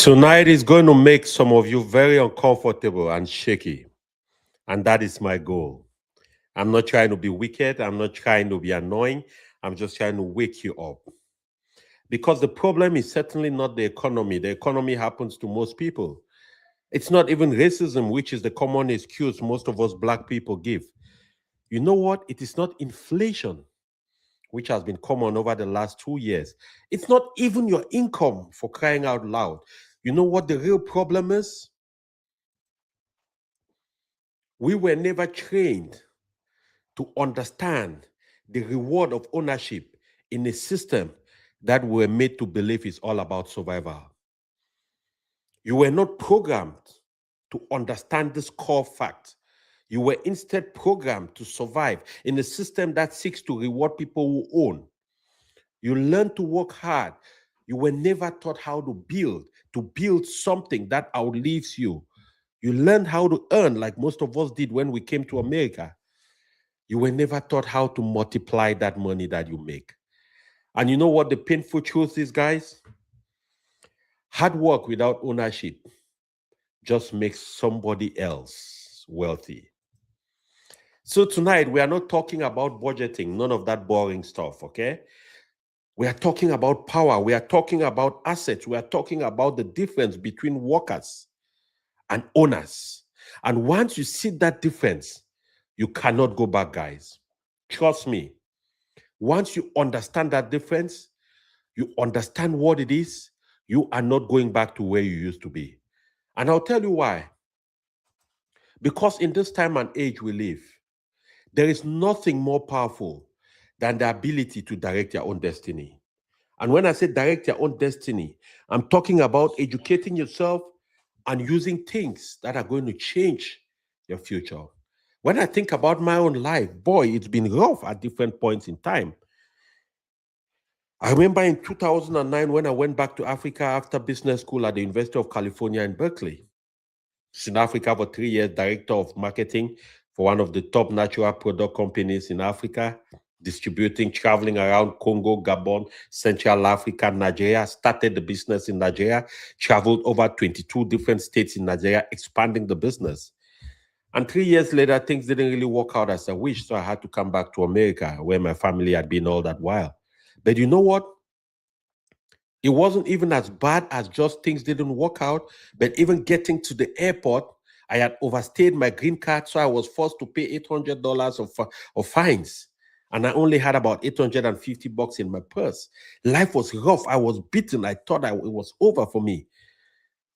Tonight is going to make some of you very uncomfortable and shaky. And that is my goal. I'm not trying to be wicked. I'm not trying to be annoying. I'm just trying to wake you up. Because the problem is certainly not the economy. The economy happens to most people. It's not even racism, which is the common excuse most of us black people give. You know what? It is not inflation, which has been common over the last 2 years. It's not even your income, for crying out loud. You know what the real problem is? We were never trained to understand the reward of ownership in a system that we were made to believe is all about survival. You were not programmed to understand this core fact. You were instead programmed to survive in a system that seeks to reward people who own. You learn to work hard. You were never taught how to build something that outlives you. You learned how to earn like most of us did when we came to America. You were never taught how to multiply that money that you make. And you know what the painful truth is, guys? Hard work without ownership just makes somebody else wealthy. So tonight, we are not talking about budgeting, none of that boring stuff, okay? We are talking about power. We are talking about assets. We are talking about the difference between workers and owners. And once you see that difference, you cannot go back, guys. Trust me. Once you understand that difference, you understand what it is, you are not going back to where you used to be. And I'll tell you why. Because in this time and age we live, there is nothing more powerful than the ability to direct your own destiny. And when I say direct your own destiny, I'm talking about educating yourself and using things that are going to change your future. When I think about my own life, boy, it's been rough at different points in time. I remember in 2009 when I went back to Africa after business school at the University of California in Berkeley. I was in Africa for 3 years, director of marketing for one of the top natural product companies in Africa, distributing, traveling around Congo, Gabon, Central Africa, Nigeria, started the business in Nigeria, traveled over 22 different states in Nigeria, expanding the business. And 3 years later, things didn't really work out as I wished, so I had to come back to America, where my family had been all that while. But you know what? It wasn't even as bad as just things didn't work out, but even getting to the airport, I had overstayed my green card, so I was forced to pay $800 of fines. And I only had about 850 bucks in my purse. Life was rough. I was beaten. I thought it was over for me.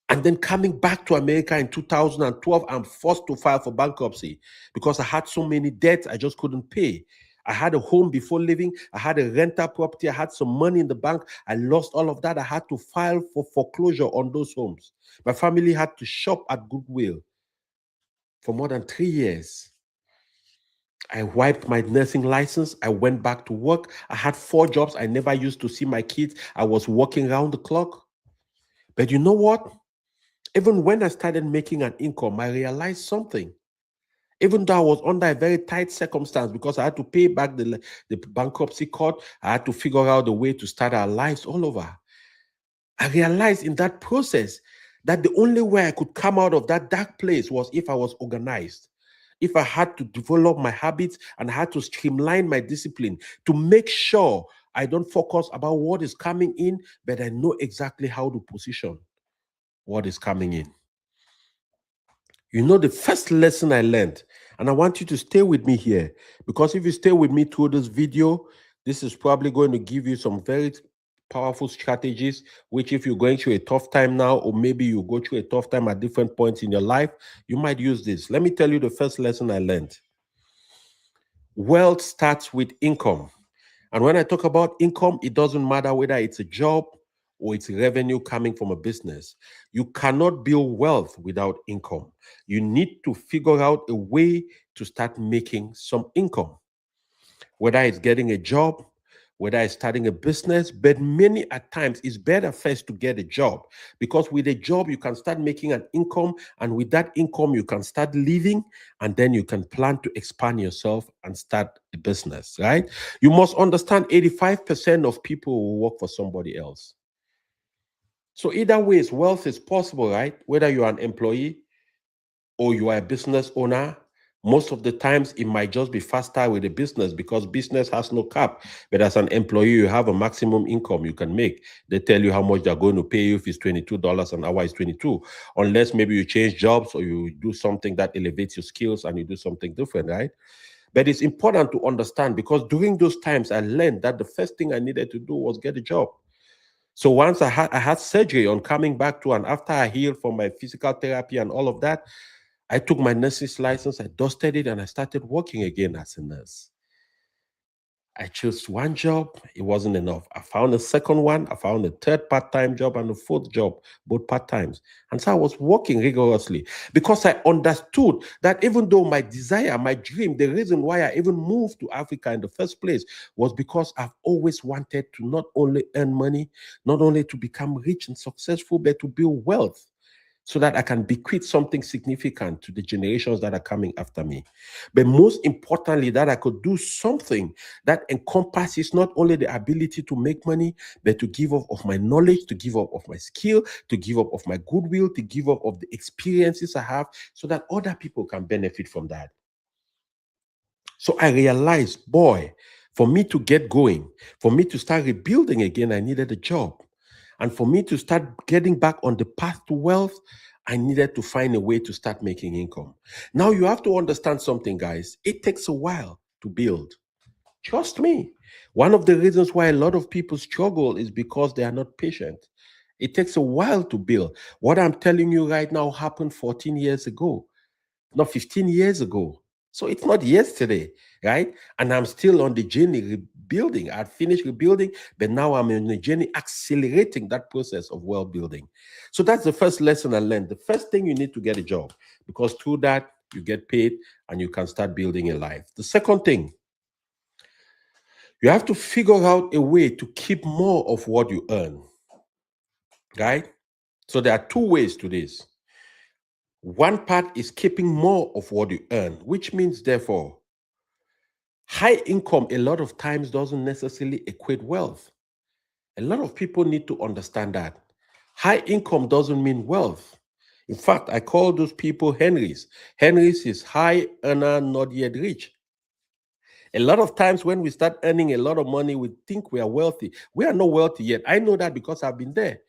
And then coming back to America in 2012, I'm forced to file for bankruptcy because I had so many debts I just couldn't pay. I had a home before leaving. I had a rental property. I had some money in the bank. I lost all of that. I had to file for foreclosure on those homes. My family had to shop at Goodwill for more than 3 years. I wiped my nursing license. I went back to work. I had 4 jobs. I never used to see my kids. I was working around the clock. But you know what? Even when I started making an income, I realized something. Even though I was under a very tight circumstance because I had to pay back the bankruptcy court, I had to figure out a way to start our lives all over. I realized in that process that the only way I could come out of that dark place was if I was organized. If I had to develop my habits and I had to streamline my discipline to make sure I don't focus about what is coming in, but I know exactly how to position what is coming in. You know, the first lesson I learned, and I want you to stay with me here, because if you stay with me through this video, this is probably going to give you some very powerful strategies, which if you're going through a tough time now, or maybe you go through a tough time at different points in your life, you might use this. Let me tell you the first lesson I learned. Wealth starts with income. And when I talk about income, it doesn't matter whether it's a job or it's revenue coming from a business. You cannot build wealth without income. You need to figure out a way to start making some income, whether it's getting a job, whether it's starting a business, but many at times it's better first to get a job, because with a job you can start making an income, and with that income you can start living, and then you can plan to expand yourself and start a business, right? You must understand 85% of people will work for somebody else. So either ways, wealth is possible, right? Whether you're an employee or you are a business owner, most of the times it might just be faster with a business because business has no cap. But as an employee, you have a maximum income you can make. They tell you how much they're going to pay you. If it's $22 an hour, it's 22. Unless maybe you change jobs or you do something that elevates your skills and you do something different, right? But it's important to understand because during those times, I learned that the first thing I needed to do was get a job. So once I had surgery on coming back to, and after I healed from my physical therapy and all of that, I took my nurse's license, I dusted it, and I started working again as a nurse. I chose one job, it wasn't enough. I found a second one, I found a third part time job, and a fourth job, both part times. And so I was working rigorously because I understood that even though my desire, my dream, the reason why I even moved to Africa in the first place was because I've always wanted to not only earn money, not only to become rich and successful, but to build wealth so that I can bequeath something significant to the generations that are coming after me. But most importantly, that I could do something that encompasses not only the ability to make money, but to give up of my knowledge, to give up of my skill, to give up of my goodwill, to give up of the experiences I have, so that other people can benefit from that. So I realized, boy, for me to get going, for me to start rebuilding again, I needed a job. And for me to start getting back on the path to wealth, I needed to find a way to start making income. Now you have to understand something, guys. It takes a while to build. Trust me. One of the reasons why a lot of people struggle is because they are not patient. It takes a while to build. What I'm telling you right now happened 14 years ago, not 15 years ago. So it's not yesterday, right? And I'm still on the journey rebuilding. I finished rebuilding, but now I'm on the journey accelerating that process of well building. So that's the first lesson I learned. The first thing you need to get a job because through that you get paid and you can start building a life. The second thing, you have to figure out a way to keep more of what you earn, right? So there are two ways to this. One part is keeping more of what you earn, which means, therefore, high income a lot of times doesn't necessarily equate wealth. A lot of people need to understand that. High income doesn't mean wealth. In fact, I call those people Henrys. Henrys is high earner, not yet rich. A lot of times when we start earning a lot of money, we think we are wealthy. We are not wealthy yet. I know that because I've been there.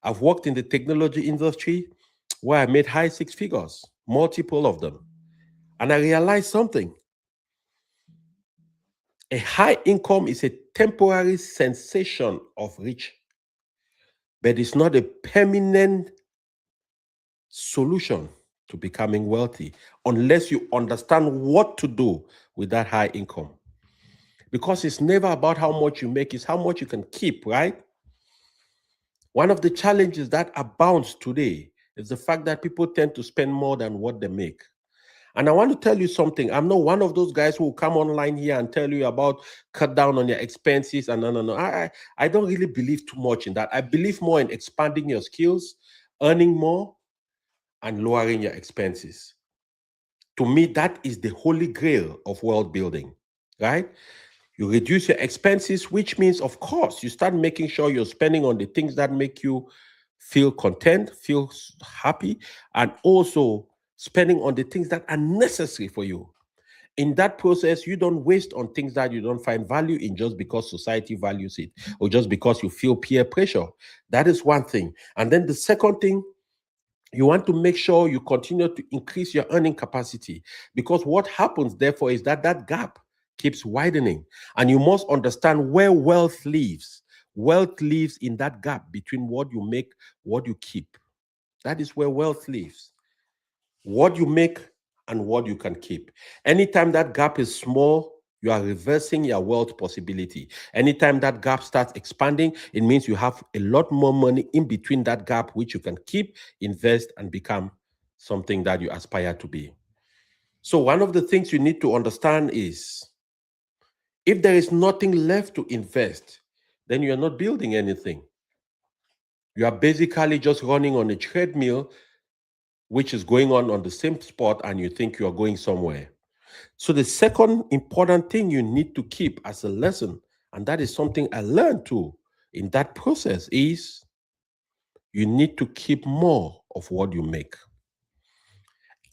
I've worked in the technology industry where I made high six figures, multiple of them. And I realized something. A high income is a temporary sensation of rich, but it's not a permanent solution to becoming wealthy unless you understand what to do with that high income. Because it's never about how much you make, it's how much you can keep, right? One of the challenges that abounds today is the fact that people tend to spend more than what they make. And I want to tell you something. I'm not one of those guys who will come online here and tell you about cut down on your expenses. And no. I don't really believe too much in that. I believe more in expanding your skills, earning more, and lowering your expenses. To me, that is the holy grail of wealth building, right? You reduce your expenses, which means, of course, you start making sure you're spending on the things that make you feel content, feel happy, and also spending on the things that are necessary for you. In that process, you don't waste on things that you don't find value in just because society values it or just because you feel peer pressure. That is one thing. And then the second thing, you want to make sure you continue to increase your earning capacity because what happens therefore is that that gap keeps widening and you must understand where wealth lives. Wealth lives in that gap between what you make, what you keep. That is where wealth lives. What you make and what you can keep. Anytime that gap is small, you are reversing your wealth possibility. Anytime that gap starts expanding, it means you have a lot more money in between that gap, which you can keep, invest, and become something that you aspire to be. So, one of the things you need to understand is if there is nothing left to invest, then you are not building anything. You are basically just running on a treadmill, which is going on the same spot, and you think you are going somewhere. So the second important thing you need to keep as a lesson, and that is something I learned too in that process, is you need to keep more of what you make.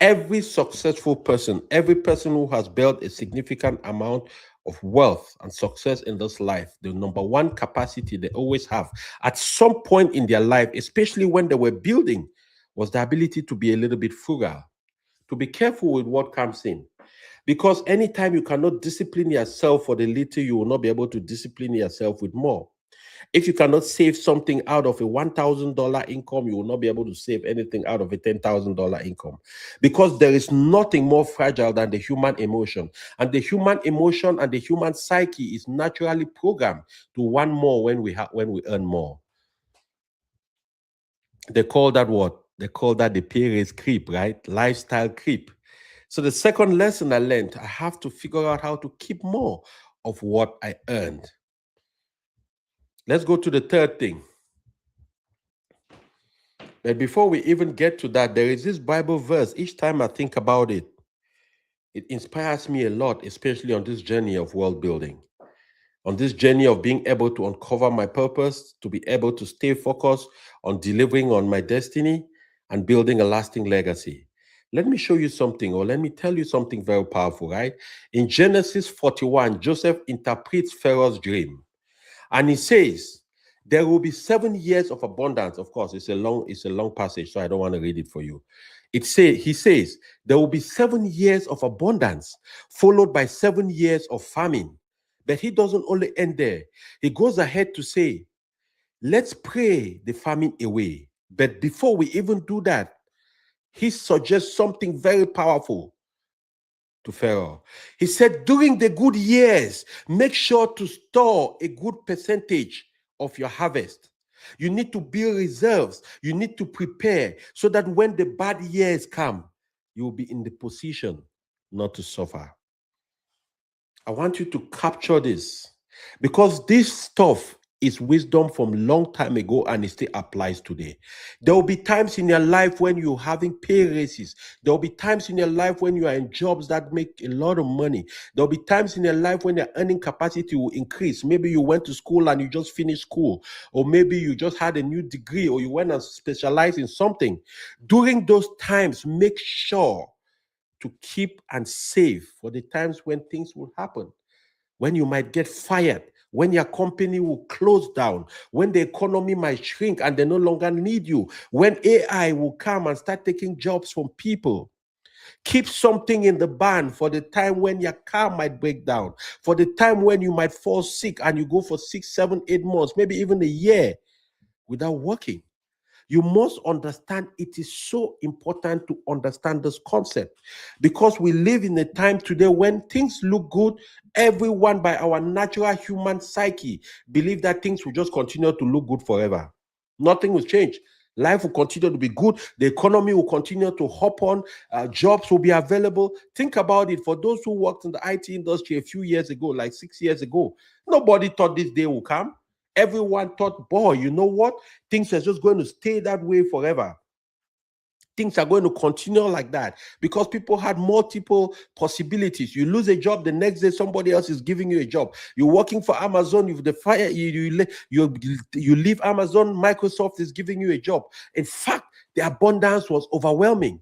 Every successful person, every person who has built a significant amount of wealth and success in this life, the number one capacity they always have at some point in their life, especially when they were building, was the ability to be a little bit frugal, to be careful with what comes in. Because anytime you cannot discipline yourself for the little, you will not be able to discipline yourself with more. If you cannot save something out of a $1,000 income, you will not be able to save anything out of a $10,000 income, because there is nothing more fragile than the human emotion. And the human emotion and the human psyche is naturally programmed to want more when we earn more. They call that what? They call that the pay raise creep, right? Lifestyle creep. So the second lesson I learned, I have to figure out how to keep more of what I earned. Let's go to the third thing. But before we even get to that, there is this Bible verse. Each time I think about it, it inspires me a lot, especially on this journey of world building, on this journey of being able to uncover my purpose, to be able to stay focused on delivering on my destiny and building a lasting legacy. Let me show you something, or let me tell you something very powerful, right? In Genesis 41, Joseph interprets Pharaoh's dream. And he says, there will be 7 years of abundance. Of course, it's a long passage, so I don't want to read it for you. He says, there will be 7 years of abundance, followed by 7 years of famine. But he doesn't only end there. He goes ahead to say, let's pray the famine away. But before we even do that, he suggests something very powerful to Pharaoh. He said, during the good years, make sure to store a good percentage of your harvest. You need to build reserves. You need to prepare so that when the bad years come, you will be in the position not to suffer. I want you to capture this, because this stuff is wisdom from long time ago and it still applies today. There will be times in your life when you're having pay raises. There will be times in your life when you are in jobs that make a lot of money. There will be times in your life when your earning capacity will increase. Maybe you went to school and you just finished school, or maybe you just had a new degree, or you went and specialized in something. During those times, make sure to keep and save for the times when things will happen, when you might get fired, when your company will close down, when the economy might shrink and they no longer need you, when AI will come and start taking jobs from people. Keep something in the barn for the time when your car might break down, for the time when you might fall sick and you go for 6, 7, 8 months, maybe even a year without working. You must understand, it is so important to understand this concept, because we live in a time today when things look good. Everyone, by our natural human psyche, believe that things will just continue to look good forever. Nothing will change. Life will continue to be good. The economy will continue to hop on. Jobs will be available. Think about it. For those who worked in the IT industry a few years ago, like 6 years ago, nobody thought this day will come. Everyone thought, boy, you know what? Things are just going to stay that way forever. Things are going to continue like that because people had multiple possibilities. You lose a job, the next day somebody else is giving you a job. You're working for Amazon, you leave Amazon, Microsoft is giving you a job. In fact, the abundance was overwhelming.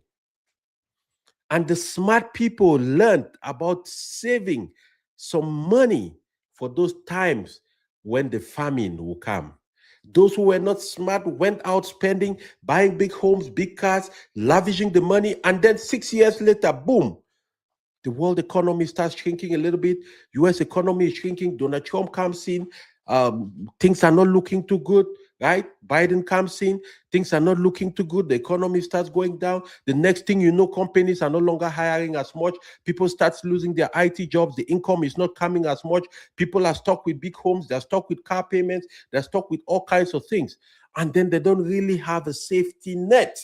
And the smart people learned about saving some money for those times when the famine will come. Those who were not smart went out spending, buying big homes, big cars, lavishing the money, and then 6 years later, boom, the world economy starts shrinking a little bit. US economy is shrinking. Donald Trump comes in. Things are not looking too good, right? Biden comes in. Things are not looking too good. The economy starts going down. The next thing you know, companies are no longer hiring as much. People start losing their IT jobs. The income is not coming as much. People are stuck with big homes. They're stuck with car payments. They're stuck with all kinds of things. And then they don't really have a safety net.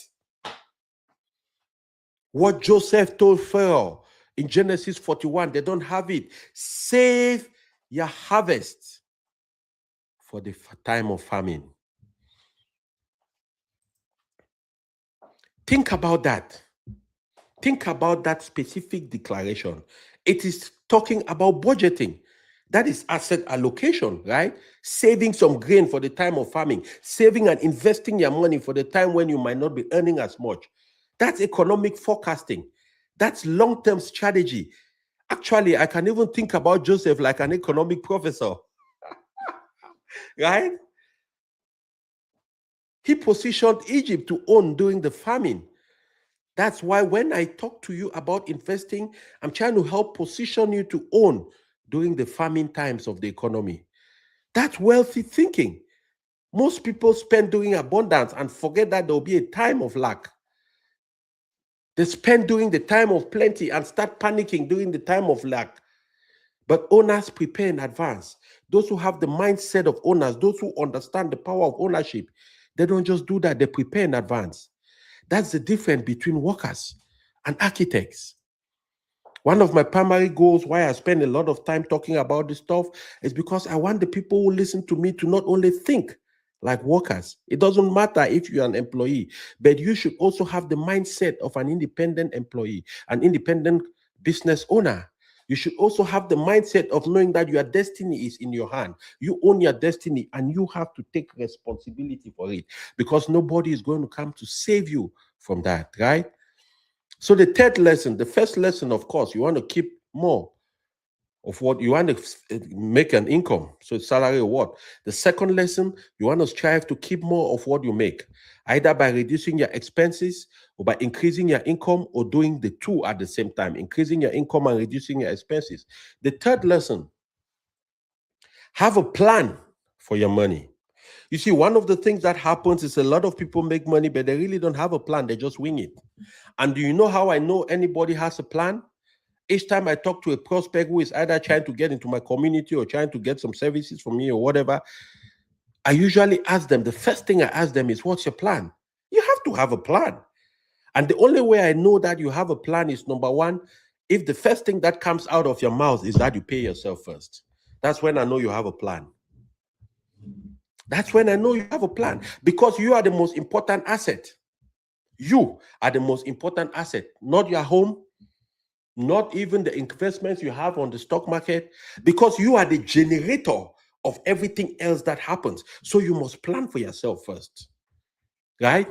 What Joseph told Pharaoh in Genesis 41, they don't have it. Save your harvest for the time of famine. Think about that. Think about that specific declaration. It is talking about budgeting. That is asset allocation, right? Saving some grain for the time of farming, saving and investing your money for the time when you might not be earning as much. That's economic forecasting. That's long-term strategy. Actually, I can even think about Joseph like an economic professor, right? He positioned Egypt to own during the famine. That's why when I talk to you about investing, I'm trying to help position you to own during the famine times of the economy. That's wealthy thinking. Most people spend during abundance and forget that there will be a time of lack. They spend during the time of plenty and start panicking during the time of lack. But owners prepare in advance. Those who have the mindset of owners, those who understand the power of ownership, they don't just do that, they prepare in advance. That's the difference between workers and architects. One of my primary goals, why I spend a lot of time talking about this stuff, is because I want the people who listen to me to not only think like workers. It doesn't matter if you're an employee, but you should also have the mindset of an independent employee, an independent business owner. You should also have the mindset of knowing that your destiny is in your hand. You own your destiny and you have to take responsibility for it, because nobody is going to come to save you from that, right? So the third lesson, the first lesson, of course, you want to keep more of what you want to make an income. So salary or what? The second lesson, you want to strive to keep more of what you make, either by reducing your expenses or by increasing your income, or doing the two at the same time, increasing your income and reducing your expenses. The third lesson, have a plan for your money. You see, one of the things that happens is a lot of people make money, but they really don't have a plan. They just wing it. And do you know how I know anybody has a plan? Each time I talk to a prospect who is either trying to get into my community or trying to get some services from me or whatever, I usually ask them, the first thing I ask them is, what's your plan? You have to have a plan. And the only way I know that you have a plan is, number one, if the first thing that comes out of your mouth is that you pay yourself first. That's when I know you have a plan. That's when I know you have a plan, because you are the most important asset. You are the most important asset, not your home, not even the investments you have on the stock market, because you are the generator of everything else that happens. So you must plan for yourself first, right?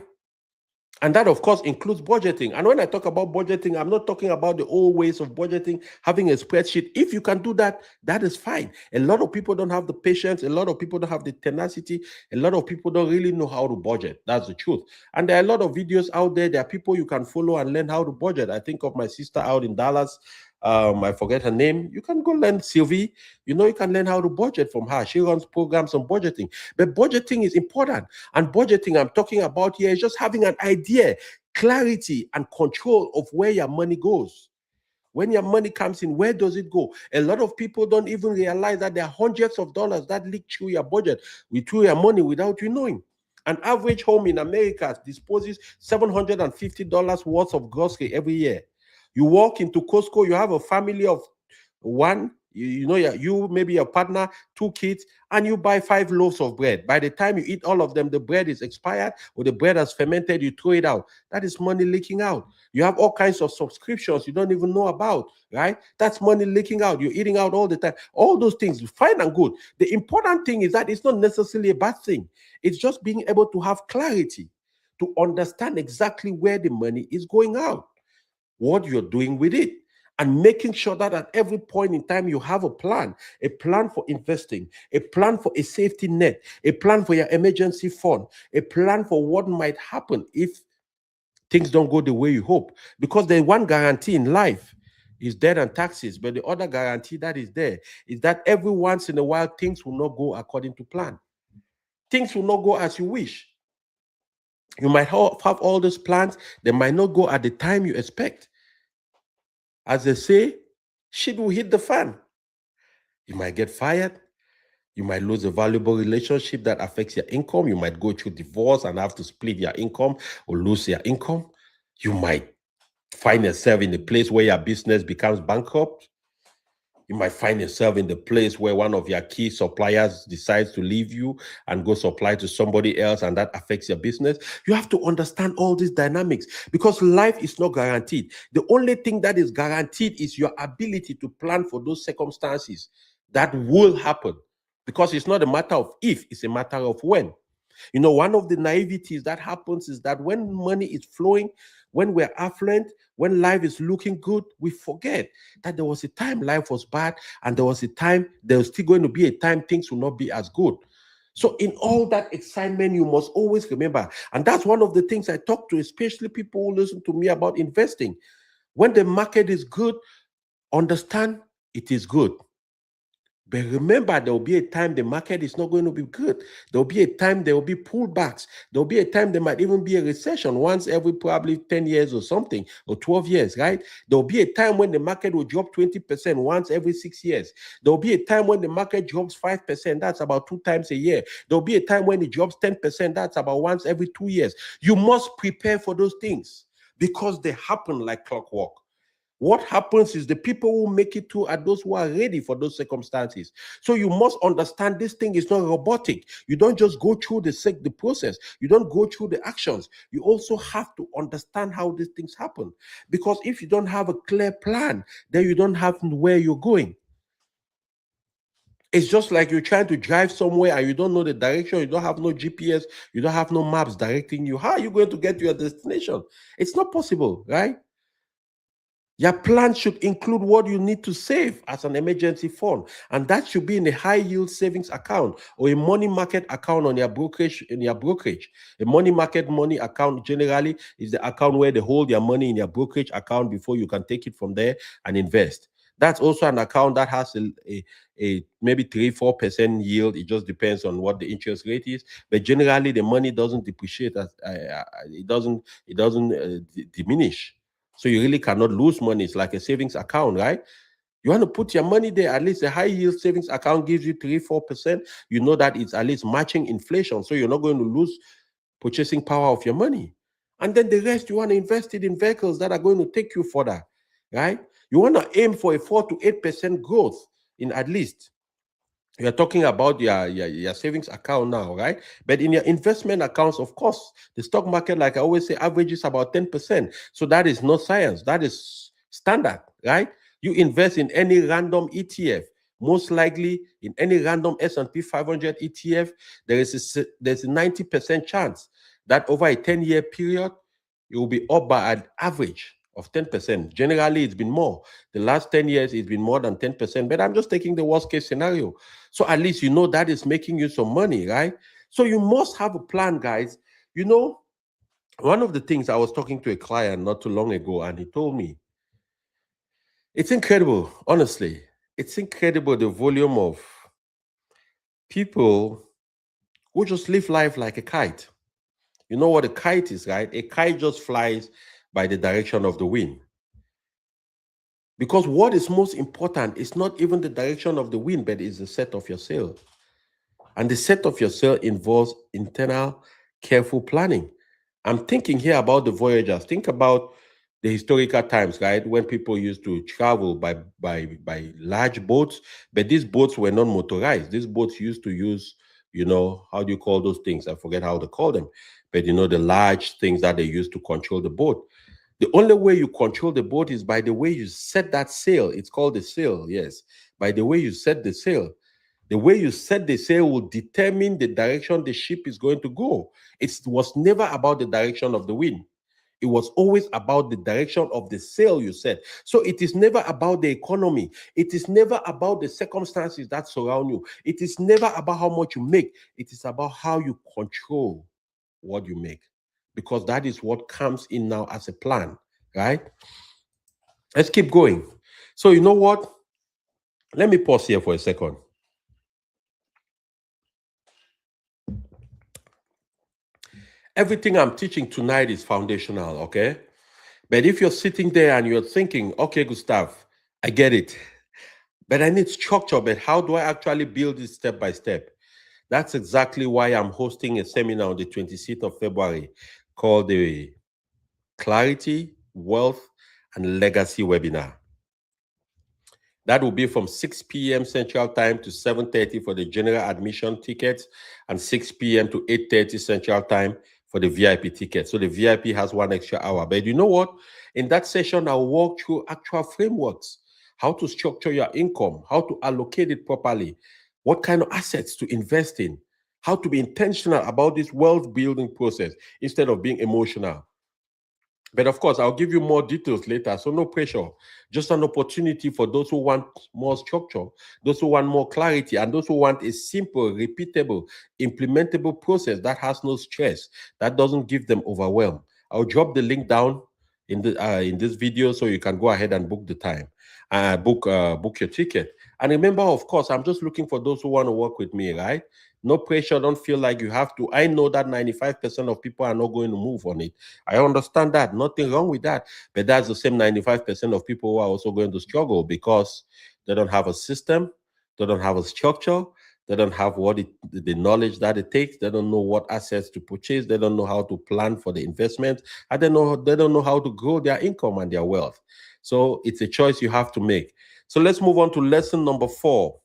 And that, of course, includes budgeting. And when I talk about budgeting, I'm not talking about the old ways of budgeting, having a spreadsheet. If you can do that, that is fine. A lot of people don't have the patience. A lot of people don't have the tenacity. A lot of people don't really know how to budget. That's the truth. And there are a lot of videos out there. There are people you can follow and learn how to budget. I think of my sister out in Dallas. I forget her name. You can go learn Sylvie. You know, you can learn how to budget from her. She runs programs on budgeting. But budgeting is important. And budgeting I'm talking about here is just having an idea, clarity, and control of where your money goes. When your money comes in, where does it go? A lot of people don't even realize that there are hundreds of dollars that leak through your budget, through your money, without you knowing. An average home in America disposes $750 worth of grocery every year. You walk into Costco, you have a family of one, you maybe your partner, 2 kids, and you buy 5 loaves of bread. By the time you eat all of them, the bread is expired or the bread has fermented, you throw it out. That is money leaking out. You have all kinds of subscriptions you don't even know about, right? That's money leaking out. You're eating out all the time. All those things, fine and good. The important thing is that it's not necessarily a bad thing. It's just being able to have clarity, to understand exactly where the money is going out, what you're doing with it, and making sure that at every point in time you have a plan for investing, a plan for a safety net, a plan for your emergency fund, a plan for what might happen if things don't go the way you hope. Because the one guarantee in life is death and taxes, but the other guarantee that is there is that every once in a while things will not go according to plan. Things will not go as you wish. You might have all those plans, they might not go at the time you expect. As they say, shit will hit the fan. You might get fired. You might lose a valuable relationship that affects your income. You might go through divorce and have to split your income or lose your income. You might find yourself in a place where your business becomes bankrupt. You might find yourself in the place where one of your key suppliers decides to leave you and go supply to somebody else, and that affects your business. You have to understand all these dynamics, because life is not guaranteed. The only thing that is guaranteed is your ability to plan for those circumstances That will happen, because it's not a matter of if, it's a matter of when. You know, one of the naiveties that happens is that when money is flowing, when we're affluent, when life is looking good, we forget that there was a time life was bad, and there was a time, there's still going to be a time things will not be as good. So in all that excitement, you must always remember, and that's one of the things I talk to, especially people who listen to me about investing. When the market is good, understand it is good. But remember, there will be a time the market is not going to be good. There will be a time there will be pullbacks. There will be a time there might even be a recession once every probably 10 years or something, or 12 years, right? There will be a time when the market will drop 20% once every 6 years. There will be a time when the market drops 5%. That's about 2 times a year. There will be a time when it drops 10%. That's about once every 2 years. You must prepare for those things because they happen like clockwork. What happens is the people who make it through are those who are ready for those circumstances. So you must understand this thing is not robotic. You don't just go through the process. You don't go through the actions. You also have to understand how these things happen. Because if you don't have a clear plan, then you don't have where you're going. It's just like you're trying to drive somewhere and you don't know the direction. You don't have no GPS. You don't have no maps directing you. How are you going to get to your destination? It's not possible, right? Your plan should include what you need to save as an emergency fund, and that should be in a high yield savings account or a money market account on your brokerage. A money market money account generally is the account where they hold your money in your brokerage account before you can take it from there and invest. That's also an account that has a maybe 3-4% yield. It just depends on what the interest rate is. But generally, the money doesn't depreciate as it doesn't diminish. So you really cannot lose money. It's like a savings account, right? You want to put your money there. At least a high yield savings account gives you 3-4%. You know that it's at least matching inflation. So you're not going to lose purchasing power of your money. And then the rest, you want to invest it in vehicles that are going to take you further, right? You want to aim for a 4-8% growth in at least. You're talking about your savings account now, right? But in your investment accounts, of course, the stock market, like I always say, averages about 10%. So that is not science. That is standard, right? You invest in any random ETF, most likely in any random S&P 500 ETF, there's a 90% chance that over a 10-year period, it will be up by an average of 10%. Generally, it's been more. The last 10 years, it's been more than 10%. But I'm just taking the worst case scenario. So at least you know that is making you some money, right? So you must have a plan, guys. You know, one of the things I was talking to a client not too long ago, and he told me, it's incredible, honestly. It's incredible the volume of people who just live life like a kite. You know what a kite is, right? A kite just flies by the direction of the wind. Because what is most important is not even the direction of the wind, but is the set of your sail. And the set of your sail involves internal, careful planning. I'm thinking here about the voyagers. Think about the historical times, right? When people used to travel by large boats, but these boats were not motorized. These boats used to use, how do you call those things? I forget how to call them. But the large things that they used to control the boat. The only way you control the boat is by the way you set that sail. It's called the sail, yes. By the way you set the sail. The way you set the sail will determine the direction the ship is going to go. It was never about the direction of the wind. It was always about the direction of the sail you set. So it is never about the economy. It is never about the circumstances that surround you. It is never about how much you make. It is about how you control what you make. Because that is what comes in now as a plan, right? Let's keep going. So you know what? Let me pause here for a second. Everything I'm teaching tonight is foundational, okay? But if you're sitting there and you're thinking, okay, Gustav, I get it, but I need structure, but how do I actually build this step by step? That's exactly why I'm hosting a seminar on the 26th of February called the Clarity, Wealth, and Legacy webinar. That will be from 6 p.m. Central Time to 7:30 for the general admission tickets and 6 p.m. to 8:30 Central Time for the VIP ticket. So the VIP has 1 extra hour. But you know what? In that session, I'll walk through actual frameworks, how to structure your income, how to allocate it properly, what kind of assets to invest in, how to be intentional about this wealth building process instead of being emotional. But of course, I'll give you more details later, so no pressure. Just an opportunity for those who want more structure, those who want more clarity, and those who want a simple, repeatable, implementable process that has no stress, that doesn't give them overwhelm. I'll drop the link down in this video so you can go ahead and book the time, book your ticket. And remember, of course, I'm just looking for those who want to work with me, right? No pressure. Don't feel like you have to. I know that 95% of people are not going to move on it. I understand that. Nothing wrong with that. But that's the same 95% of people who are also going to struggle because they don't have a system, they don't have a structure, they don't have the knowledge that it takes, they don't know what assets to purchase, they don't know how to plan for the investment, and they don't know how to grow their income and their wealth. So it's a choice you have to make. So let's move on to lesson number 4.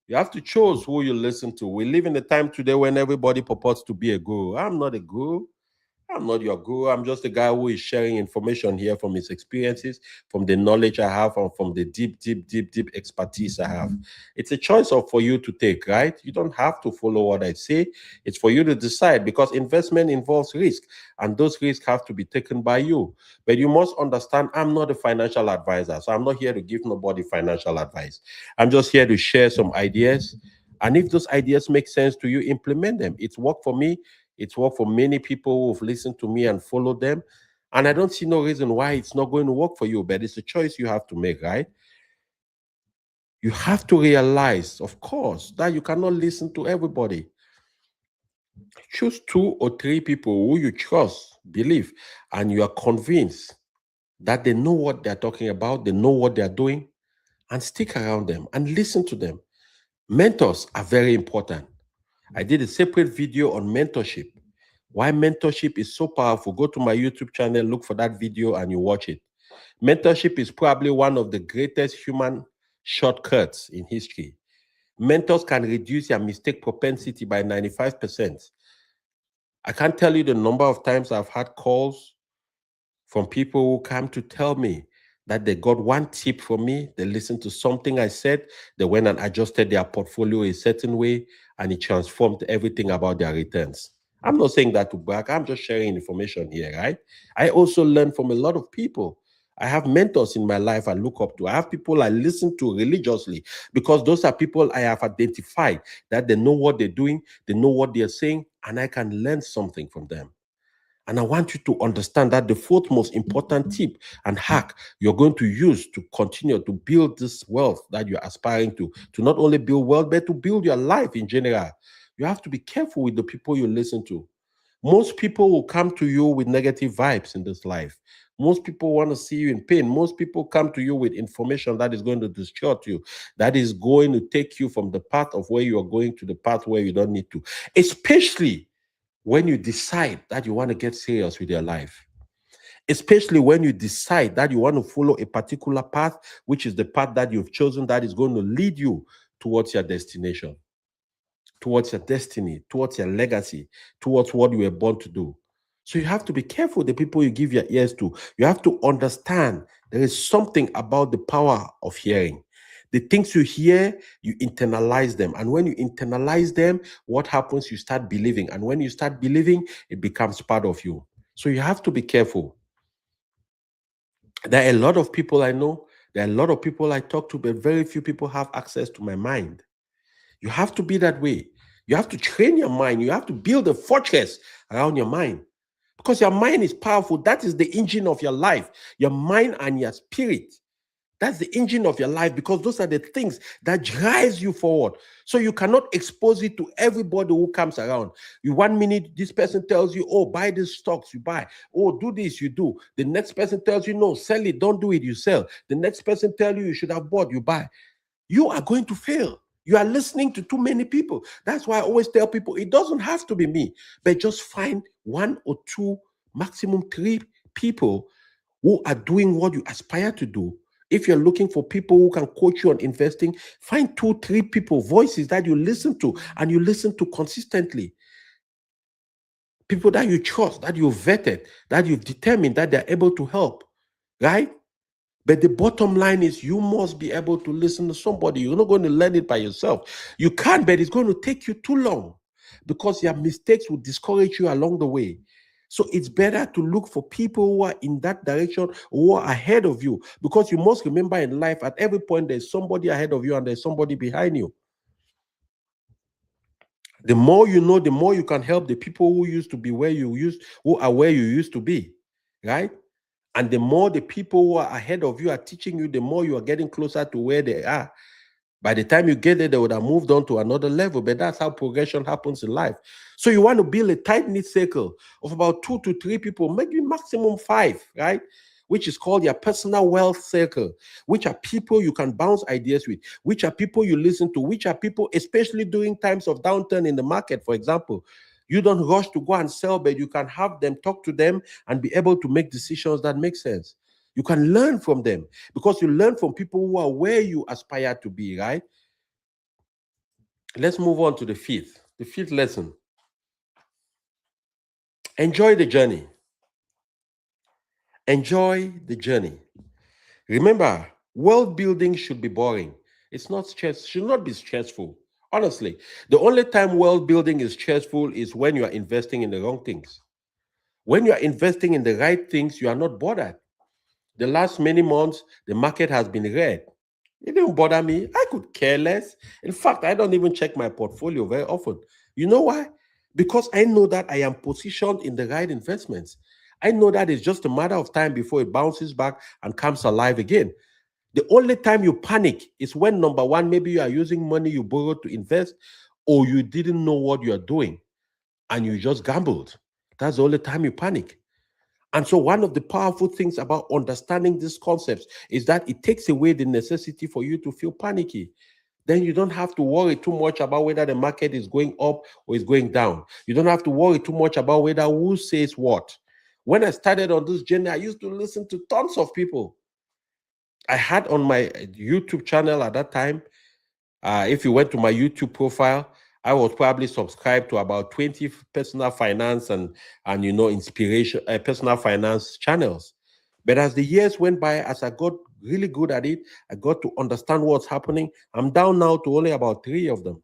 You have to choose who you listen to. We live in a time today when everybody purports to be a guru. I'm not a guru. I'm not your guru. I'm just a guy who is sharing information here from his experiences, from the knowledge I have, and from the deep expertise I have. It's a choice for you to take, right? You don't have to follow what I say. It's for you to decide because investment involves risk, and those risks have to be taken by you. But you must understand, I'm not a financial advisor, so I'm not here to give nobody financial advice. I'm just here to share some ideas. And if those ideas make sense to you, implement them. It's worked for me. It's worked for many people who've listened to me and followed them. And I don't see no reason why it's not going to work for you, but it's a choice you have to make, right? You have to realize, of course, that you cannot listen to everybody. Choose 2 or 3 people who you trust, believe, and you are convinced that they know what they're talking about, they know what they're doing, and stick around them and listen to them. Mentors are very important. I did a separate video on mentorship. Why mentorship is so powerful. Go to my YouTube channel, look for that video, and you watch it. Mentorship is probably one of the greatest human shortcuts in history. Mentors can reduce your mistake propensity by 95%. I can't tell you the number of times I've had calls from people who come to tell me that they got one tip from me, they listened to something I said, they went and adjusted their portfolio a certain way, and it transformed everything about their returns. I'm not saying that to brag, I'm just sharing information here, right? I also learn from a lot of people. I have mentors in my life I look up to. I have people I listen to religiously because those are people I have identified that they know what they're doing, they know what they're saying, and I can learn something from them. And I want you to understand that the 4th most important tip and hack you're going to use to continue to build this wealth that you're aspiring to not only build wealth, but to build your life in general. You have to be careful with the people you listen to. Most people will come to you with negative vibes in this life. Most people want to see you in pain. Most people come to you with information that is going to distort you, that is going to take you from the path of where you are going to the path where you don't need to, especially when you decide that you want to get serious with your life, especially when you decide that you want to follow a particular path, which is the path that you've chosen that is going to lead you towards your destination, towards your destiny, towards your legacy, towards what you were born to do. So you have to be careful the people you give your ears to. You have to understand there is something about the power of hearing. The things you hear, you internalize them. And when you internalize them, what happens? You start believing. And when you start believing, it becomes part of you. So you have to be careful. There are a lot of people I know, there are a lot of people I talk to, but very few people have access to my mind. You have to be that way. You have to train your mind. You have to build a fortress around your mind because your mind is powerful. That is the engine of your life, your mind and your spirit. That's the engine of your life because those are the things that drives you forward. So you cannot expose it to everybody who comes around. You 1 minute, this person tells you, oh, buy these stocks, you buy. Oh, do this, you do. The next person tells you, no, sell it, don't do it, you sell. The next person tells you should have bought, you buy. You are going to fail. You are listening to too many people. That's why I always tell people, it doesn't have to be me, but just find 1 or 2, maximum 3 people who are doing what you aspire to do. If you're looking for people who can coach you on investing, find 2, 3 people, voices that you listen to and you listen to consistently. People that you trust, that you've vetted, that you've determined that they're able to help, right? But the bottom line is you must be able to listen to somebody. You're not going to learn it by yourself. You can, but it's going to take you too long because your mistakes will discourage you along the way. So it's better to look for people who are in that direction, who are ahead of you, because you must remember in life at every point there's somebody ahead of you and there's somebody behind you. The more you know, the more you can help the people who used to be who are where you used to be, right? And the more the people who are ahead of you are teaching you, the more you are getting closer to where they are. By the time you get there, they would have moved on to another level. But that's how progression happens in life. So you want to build a tight-knit circle of about 2 to 3 people, maybe maximum 5, right? Which is called your personal wealth circle, which are people you can bounce ideas with, which are people you listen to, which are people, especially during times of downturn in the market, for example. You don't rush to go and sell, but you can have them, talk to them, and be able to make decisions that make sense. You can learn from them because you learn from people who are where you aspire to be, right? Let's move on to the fifth lesson. Enjoy the journey. Enjoy the journey. Remember, world building should be boring. It's not should not be stressful. Honestly, the only time world building is stressful is when you are investing in the wrong things. When you are investing in the right things, you are not bothered. The last many months, the market has been red. It didn't bother me. I could care less. In fact, I don't even check my portfolio very often. You know why? Because I know that I am positioned in the right investments. I know that it's just a matter of time before it bounces back and comes alive again. The only time you panic is when, number one, maybe you are using money you borrowed to invest, or you didn't know what you are doing and you just gambled. That's the only time you panic. And so, one of the powerful things about understanding these concepts is that it takes away the necessity for you to feel panicky. Then you don't have to worry too much about whether the market is going up or is going down. You don't have to worry too much about whether who says what. When I started on this journey, I used to listen to tons of people. I had on my YouTube channel at that time, if you went to my YouTube profile, I was probably subscribed to about 20 personal finance and inspiration personal finance channels. But as the years went by, as I got really good at it, I got to understand what's happening. I'm down now to only about 3 of them.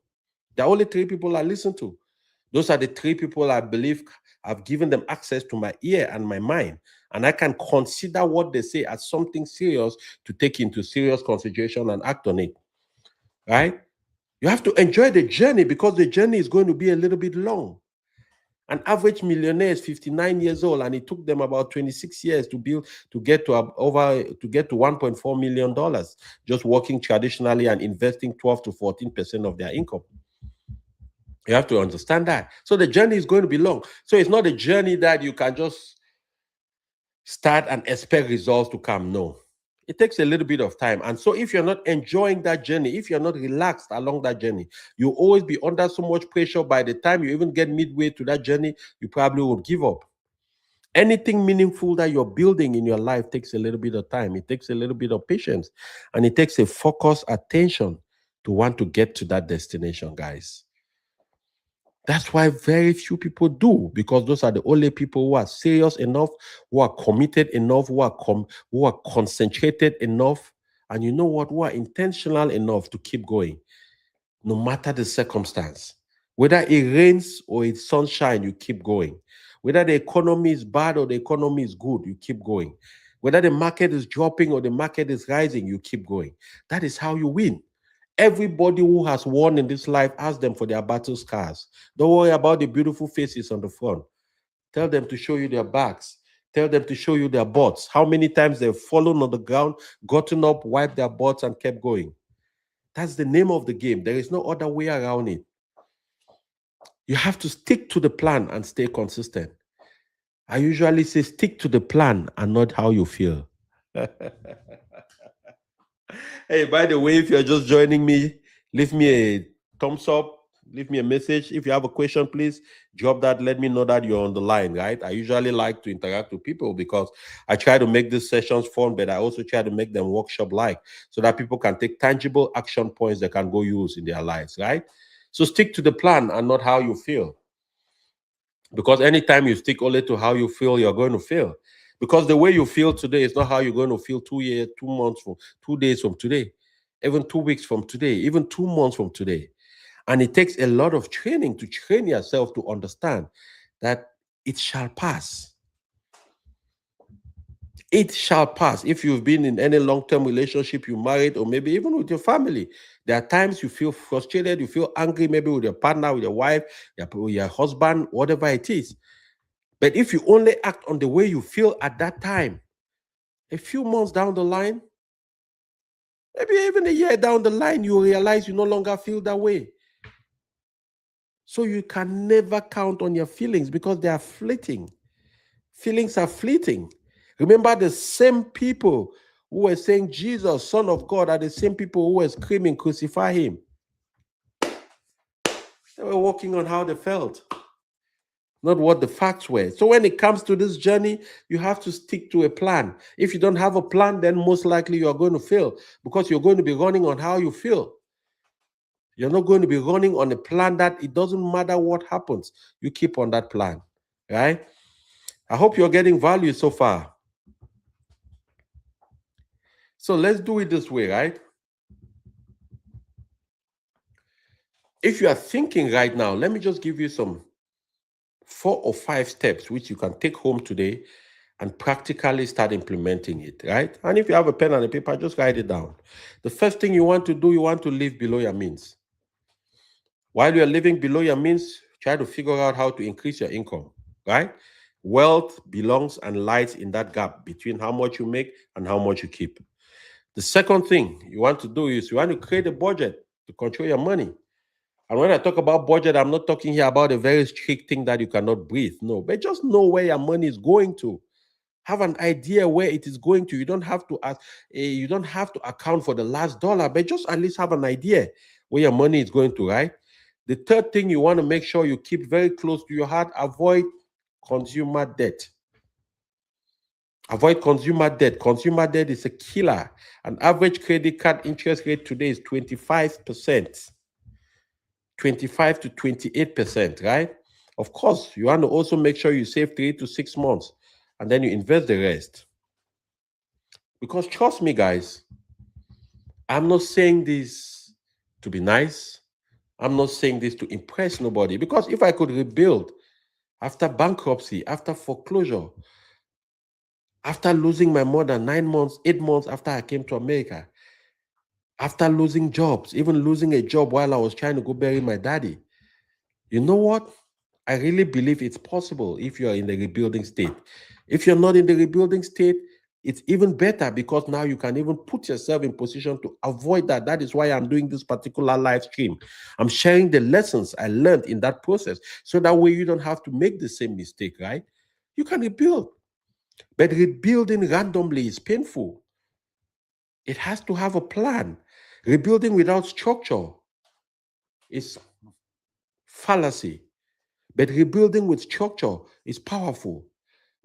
There are only 3 people I listen to. Those are the 3 people I believe I've given them access to my ear and my mind. And I can consider what they say as something serious to take into serious consideration and act on it. Right? You have to enjoy the journey because the journey is going to be a little bit long. An average millionaire is 59 years old, and it took them about 26 years to get to $1.4 million just working traditionally and investing 12 to 14% of their income. You have to understand that. So the journey is going to be long. So it's not a journey that you can just start and expect results to come. No. It takes a little bit of time. And so if you're not enjoying that journey, if you're not relaxed along that journey, you'll always be under so much pressure. By the time you even get midway to that journey, you probably will give up. Anything meaningful that you're building in your life takes a little bit of time. It takes a little bit of patience. And it takes a focused attention to want to get to that destination, guys. That's why very few people do, because those are the only people who are serious enough, who are committed enough, who are concentrated enough, and you know what, who are intentional enough to keep going, no matter the circumstance. Whether it rains or it's sunshine, you keep going. Whether the economy is bad or the economy is good, you keep going. Whether the market is dropping or the market is rising, you keep going. That is how you win. Everybody who has won in this life, ask them for their battle scars. Don't worry about the beautiful faces on the front. Tell them to show you their backs. Tell them to show you their butts. How many times they've fallen on the ground, gotten up, wiped their butts, and kept going. That's the name of the game. There is no other way around it. You have to stick to the plan and stay consistent. I usually say stick to the plan and not how you feel. Hey, by the way, if you're just joining me, leave me a thumbs up, leave me a message. If you have a question, please drop that. Let me know that you're on the line, right? I usually like to interact with people because I try to make these sessions fun, but I also try to make them workshop-like so that people can take tangible action points they can go use in their lives, right? So stick to the plan and not how you feel. Because anytime you stick only to how you feel, you're going to fail. Because the way you feel today is not how you're going to feel 2 years, 2 months from 2 days from today, even 2 weeks from today, even 2 months from today. And it takes a lot of training to train yourself to understand that it shall pass. It shall pass. If you've been in any long-term relationship, you married, or maybe even with your family, there are times you feel frustrated, you feel angry, maybe with your partner, with your wife, with your husband, whatever it is. But if you only act on the way you feel at that time, a few months down the line, maybe even a year down the line, you realize you no longer feel that way. So you can never count on your feelings because they are fleeting. Feelings are fleeting. Remember, the same people who were saying Jesus, Son of God, are the same people who were screaming, crucify him. They were working on how they felt, not what the facts were. So when it comes to this journey, you have to stick to a plan. If you don't have a plan, then most likely you are going to fail because you're going to be running on how you feel. You're not going to be running on a plan that it doesn't matter what happens. You keep on that plan, right? I hope you're getting value so far. So let's do it this way, right? If you are thinking right now, let me just give you some 4 or 5 steps which you can take home today and practically start implementing it, right? And if you have a pen and a paper, just write it down. The first thing you want to do, you want to live below your means. While you're living below your means, try to figure out how to increase your income, right? Wealth belongs and lies in that gap between how much you make and how much you keep. The second thing you want to do is you want to create a budget to control your money. And when I talk about budget, I'm not talking here about a very strict thing that you cannot breathe. No, but just know where your money is going to. Have an idea where it is going to. You don't have to ask, you don't have to account for the last dollar, but just at least have an idea where your money is going to, right? The third thing you want to make sure you keep very close to your heart, avoid consumer debt. Avoid consumer debt. Consumer debt is a killer. An average credit card interest rate today is 25%. 25 to 28%, right? Of course, you want to also make sure you save 3 to 6 months and then you invest the rest. Because trust me, guys, I'm not saying this to be nice. I'm not saying this to impress nobody. Because if I could rebuild after bankruptcy, after foreclosure, after losing my mother 9 months, 8 months after I came to America, after losing jobs, even losing a job while I was trying to go bury my daddy, you know what? I really believe it's possible if you're in the rebuilding state. If you're not in the rebuilding state, it's even better because now you can even put yourself in position to avoid that. That is why I'm doing this particular live stream. I'm sharing the lessons I learned in that process so that way you don't have to make the same mistake, right? You can rebuild. But rebuilding randomly is painful. It has to have a plan. Rebuilding without structure is fallacy. But rebuilding with structure is powerful.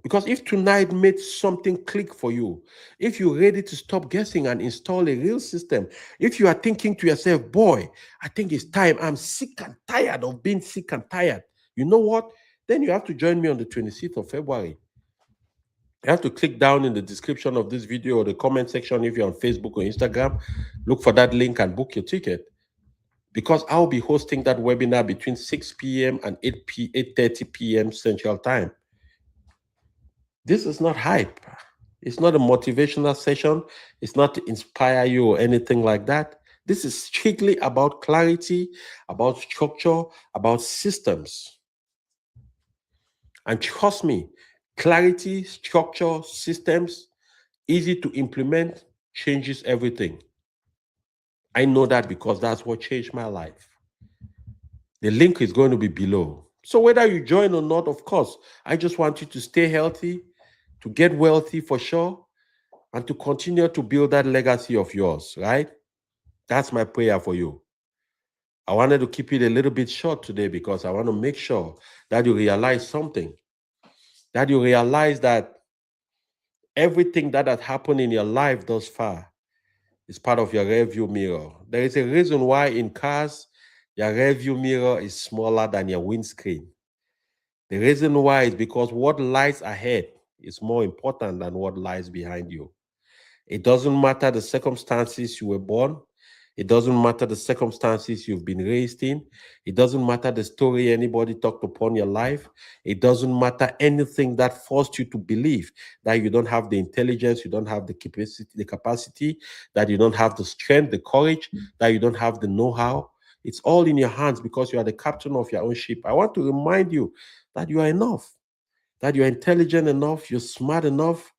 Because if tonight made something click for you, if you're ready to stop guessing and install a real system, if you are thinking to yourself, boy, I think it's time, I'm sick and tired of being sick and tired, you know what? Then you have to join me on the 26th of February. You have to click down in the description of this video or the comment section if you're on Facebook or Instagram. Look for that link and book your ticket. Because I'll be hosting that webinar between 6 p.m. and 8:30 p.m. Central Time. This is not hype. It's not a motivational session. It's not to inspire you or anything like that. This is strictly about clarity, about structure, about systems. And trust me, clarity, structure, systems, easy to implement, changes everything. I know that because that's what changed my life. The link is going to be below. So whether you join or not, of course, I just want you to stay healthy, to get wealthy for sure, and to continue to build that legacy of yours, right? That's my prayer for you. I wanted to keep it a little bit short today because I want to make sure that you realize something, that you realize that everything that has happened in your life thus far is part of your rearview mirror. There is a reason why in cars, your rearview mirror is smaller than your windscreen. The reason why is because what lies ahead is more important than what lies behind you. It doesn't matter the circumstances you were born. It doesn't matter the circumstances you've been raised in. It doesn't matter the story anybody talked upon your life. It doesn't matter anything that forced you to believe that you don't have the intelligence, you don't have the capacity, that you don't have the strength, the courage, that you don't have the know-how. It's all in your hands because you are the captain of your own ship. I want to remind you that you are enough, that you're intelligent enough, you're smart enough,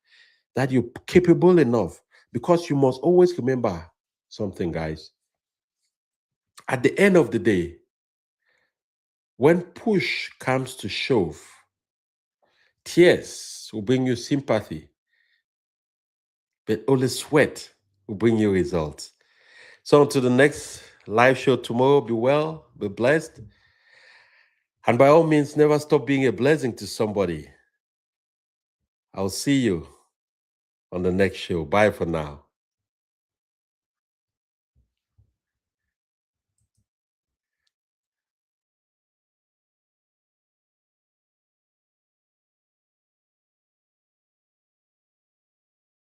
that you're capable enough. Because you must always remember something, guys. At the end of the day, when push comes to shove, tears will bring you sympathy, but only sweat will bring you results. So until the next live show tomorrow, be well, be blessed. And by all means, never stop being a blessing to somebody. I'll see you on the next show. Bye for now.